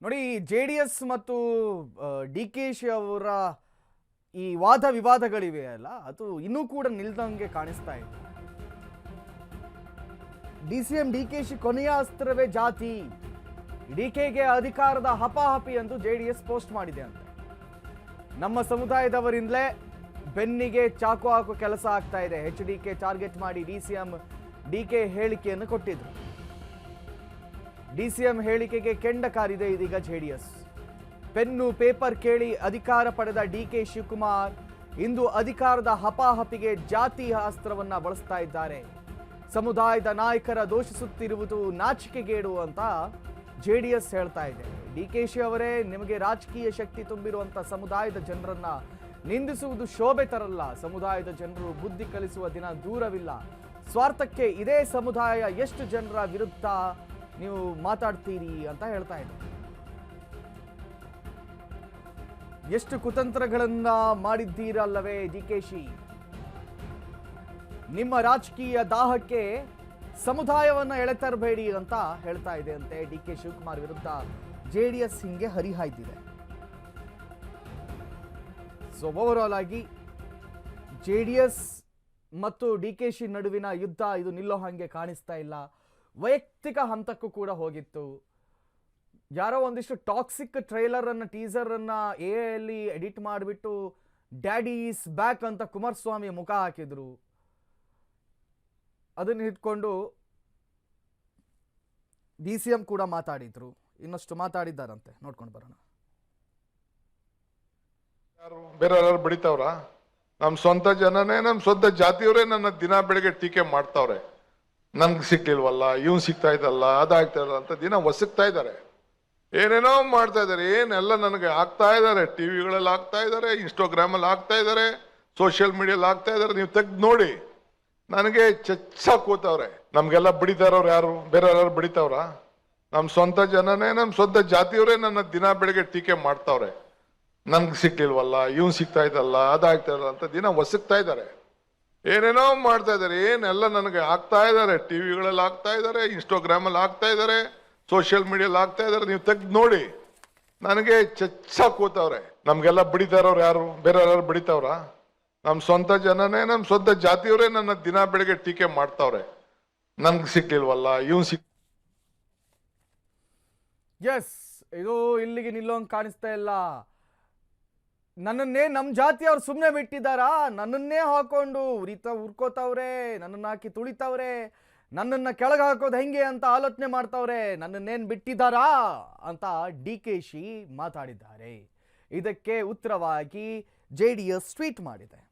ನೋಡಿ, JDS ಮತ್ತು DKಶಿ ಅವರ ಈ ವಾದ ವಿವಾದಗಳಿವೆ ಅಲ್ಲ, ಅದು ಇನ್ನೂ ಕೂಡ ನಿಲ್ದಂಗೆ ಕಾಣಿಸ್ತಾ ಇದೆ. DCM DKಶಿ ಕೊನೆಯ ಅಸ್ತ್ರವೇ ಜಾತಿ, DKಗೆ ಅಧಿಕಾರದ ಹಪಾಹಪಿ ಎಂದು JDS ಪೋಸ್ಟ್ ಮಾಡಿದೆ ಅಂತ. ನಮ್ಮ ಸಮುದಾಯದವರಿಂದಲೇ ಬೆನ್ನಿಗೆ ಚಾಕು ಹಾಕೋ ಕೆಲಸ ಆಗ್ತಾ ಇದೆ. HDK ಟಾರ್ಗೆಟ್ ಮಾಡಿ DCM DK ಹೇಳಿಕೆಯನ್ನು ಕೊಟ್ಟಿದ್ರು. DCM ಹೇಳಿಕೆಗೆ ಕೆಂಡ ಕಾರಿದೆ ಇದೀಗ JDS. ಪೆನ್ನು ಪೇಪರ್ ಕೇಳಿ ಅಧಿಕಾರ ಪಡೆದ DK ಶಿವಕುಮಾರ್ ಇಂದು ಅಧಿಕಾರದ ಹಪಾಹಪಿಗೆ ಜಾತಿ ಅಸ್ತ್ರವನ್ನ ಬಳಸ್ತಾ ಇದ್ದಾರೆ. ಸಮುದಾಯದ ನಾಯಕರ ದೋಷಿಸುತ್ತಿರುವುದು ನಾಚಿಕೆಗೇಡು ಅಂತ JDS ಹೇಳ್ತಾ ಇದೆ. DKಶಿ ಅವರೇ, ನಿಮಗೆ ರಾಜಕೀಯ ಶಕ್ತಿ ತುಂಬಿರುವಂತ ಸಮುದಾಯದ ಜನರನ್ನ ನಿಂದಿಸುವುದು ಶೋಭೆ ತರಲ್ಲ. ಸಮುದಾಯದ ಜನರು ಬುದ್ಧಿ ಕಲಿಸುವ ದಿನ ದೂರವಿಲ್ಲ. ಸ್ವಾರ್ಥಕ್ಕೆ ಇದೇ ಸಮುದಾಯ ಎಷ್ಟು ಜನರ ವಿರುದ್ಧ ನೀವು ಮಾತಾಡ್ತೀರಿ ಅಂತ ಹೇಳ್ತಾ ಇದೆ. ಎಷ್ಟು ಕುತಂತ್ರಗಳನ್ನ ಮಾಡಿದ್ದೀರಲ್ಲವೇ DKಶಿ. ನಿಮ್ಮ ರಾಜಕೀಯ ದಾಹಕ್ಕೆ ಸಮುದಾಯವನ್ನ ಎಳೆತರಬೇಡಿ ಅಂತ ಹೇಳ್ತಾ ಇದೆ ಅಂತೆ. DK ಶಿವಕುಮಾರ್ ವಿರುದ್ಧ JDS ಹಿಂಗೆ ಹರಿಹಾಯ್ದಿದೆ. ಸೊ ಓವರ್ ಆಗಿ JDS ಮತ್ತು DKಶಿ ನಡುವಿನ ಯುದ್ಧ ಇದು ನಿಲ್ಲೋ ಹಾಗೆ ಕಾಣಿಸ್ತಾ ಇಲ್ಲ. ವೈಯಕ್ತಿಕ ಹಂತಕ್ಕೂ ಕೂಡ ಹೋಗಿತ್ತು. ಯಾರೋ ಒಂದಿಷ್ಟು ಟಾಕ್ಸಿಕ್ ಟ್ರೈಲರ್ ಅನ್ನ, ಟೀಸರ್ ಅನ್ನ AI ಎಡಿಟ್ ಮಾಡಿಬಿಟ್ಟು ಡ್ಯಾಡಿ ಈಸ್ ಬ್ಯಾಕ್ ಅಂತ ಕುಮಾರಸ್ವಾಮಿ ಮುಖ ಹಾಕಿದ್ರು. ಅದನ್ನ ಇಟ್ಕೊಂಡು DCM ಕೂಡ ಮಾತಾಡಿದ್ರು. ಇನ್ನಷ್ಟು ಮಾತಾಡಿದ್ದಾರಂತೆ, ನೋಡ್ಕೊಂಡು ಬರೋಣ. ಬೇರೆ ಯಾರು ಬಡಿತಾವ್ರ? ನಮ್ ಸ್ವಂತ ಜನನೇ, ನಮ್ ಸ್ವಂತ ಜಾತಿಯವರೇ ನನ್ನ ದಿನ ಬೆಳಿಗ್ಗೆ ಟೀಕೆ ಮಾಡ್ತಾವ್ರೆ. ನನ್ಗೆ ಸಿಕ್ಲಿಲ್ವಲ್ಲ, ಇವನ್ ಸಿಗ್ತಾ ಇದ್ದಲ್ಲ, ಅದಾಗ್ತಾ ಇಲ್ಲ ಅಂತ ದಿನ ಒಸಕ್ತಾ ಇದ್ದಾರೆ. ಏನೇನೋ ಮಾಡ್ತಾ ಇದಾರೆ. ಏನೆಲ್ಲ ನನಗೆ ಆಗ್ತಾ ಇದಾರೆ. ಟಿವಿಗಳಲ್ಲಿ ಆಗ್ತಾ ಇದಾರೆ, ಇನ್ಸ್ಟಾಗ್ರಾಮ್ ಅಲ್ಲಿ ಆಗ್ತಾ ಇದಾರೆ, ಸೋಷಿಯಲ್ ಮೀಡಿಯಲ್ಲಿ ಆಗ್ತಾ ಇದಾರೆ. ನೀವು ತೆಗ್ದು ನೋಡಿ. ನನಗೆ ಚಚ್ಚ ಕೂತವ್ರೆ. ನಮ್ಗೆಲ್ಲ ಬಡಿತಾರವ್ರು ಯಾರು? ಬೇರೆ ಯಾರು ಬಡಿತಾವ್ರ? ನಮ್ ಸ್ವಂತ ಜನನೇ, ನಮ್ ಸ್ವಂತ ಜಾತಿಯವರೇ ನನ್ನ ದಿನ ಬೆಳಿಗ್ಗೆ ಟೀಕೆ ಮಾಡ್ತಾವ್ರೆ. ನನ್ಗೆ ಸಿಕ್ಲಿಲ್ವಲ್ಲ, ಇವನ್ ಸಿಗ್ತಾ ಇದ್ದಲ್ಲ, ಅದಾಗ್ತಾ ಇಲ್ಲ ಅಂತ ದಿನ ಒಸಕ್ತಾ ಇದ್ದಾರೆ. ಏನೇನೋ ಮಾಡ್ತಾ ಇದಾರೆ. ಏನೆಲ್ಲ ನನಗೆ ಆಗ್ತಾ ಇದಾರೆ. ಟಿವಿಗಳಲ್ಲಿ ಆಗ್ತಾ ಇದಾರೆ, ಇನ್ಸ್ಟಾಗ್ರಾಮ್ ಅಲ್ಲಿ ಆಗ್ತಾ ಇದಾರೆ, ಸೋಷಿಯಲ್ ಮೀಡಿಯಲ್ಲಿ ಆಗ್ತಾ ಇದಾರೆ. ನೀವು ತೆಗ್ದು ನೋಡಿ. ನನಗೆ ಚಚ್ಚ ಕೂತವ್ರೆ. ನಮ್ಗೆಲ್ಲ ಬಡಿತಾರವ್ರು ಯಾರು? ಬೇರೆ ಯಾರು ಬಡಿತಾವ್ರ? ನಮ್ ಸ್ವಂತ ಜನನೇ, ನಮ್ ಸ್ವಂತ ಜಾತಿಯವರೇ ನನ್ನ ದಿನ ಬೆಳಿಗ್ಗೆ ಟೀಕೆ ಮಾಡ್ತಾವ್ರೆ. ನನ್ಗೆ ಸಿಕ್ಲಿಲ್ವಲ್ಲ, ಇವನ್ ಎಸ್, ಇದು ಇಲ್ಲಿಗೆ ನಿಲ್ಲೋಂಗ್ ಕಾಣಿಸ್ತಾ ಇಲ್ಲ. ನನ್ನನ್ನೇ ನಮ್ಮ ಜಾತಿಯವ್ರು ಸುಮ್ಮನೆ ಬಿಟ್ಟಿದ್ದಾರಾ? ನನ್ನನ್ನೇ ಹಾಕೊಂಡು ಉರ್ಕೋತಾವ್ರೆ, ನನ್ನನ್ನು ಹಾಕಿ ತುಳಿತಾವ್ರೆ, ನನ್ನನ್ನು ಕೆಳಗೆ ಹಾಕೋದು ಹೆಂಗೆ ಅಂತ ಆಲೋಚನೆ ಮಾಡ್ತಾವ್ರೆ. ನನ್ನನ್ನೇನು ಬಿಟ್ಟಿದ್ದಾರಾ ಅಂತ DKಶಿ ಮಾತಾಡಿದ್ದಾರೆ. ಇದಕ್ಕೆ ಉತ್ತರವಾಗಿ JDS ಟ್ವೀಟ್ ಮಾಡಿದೆ.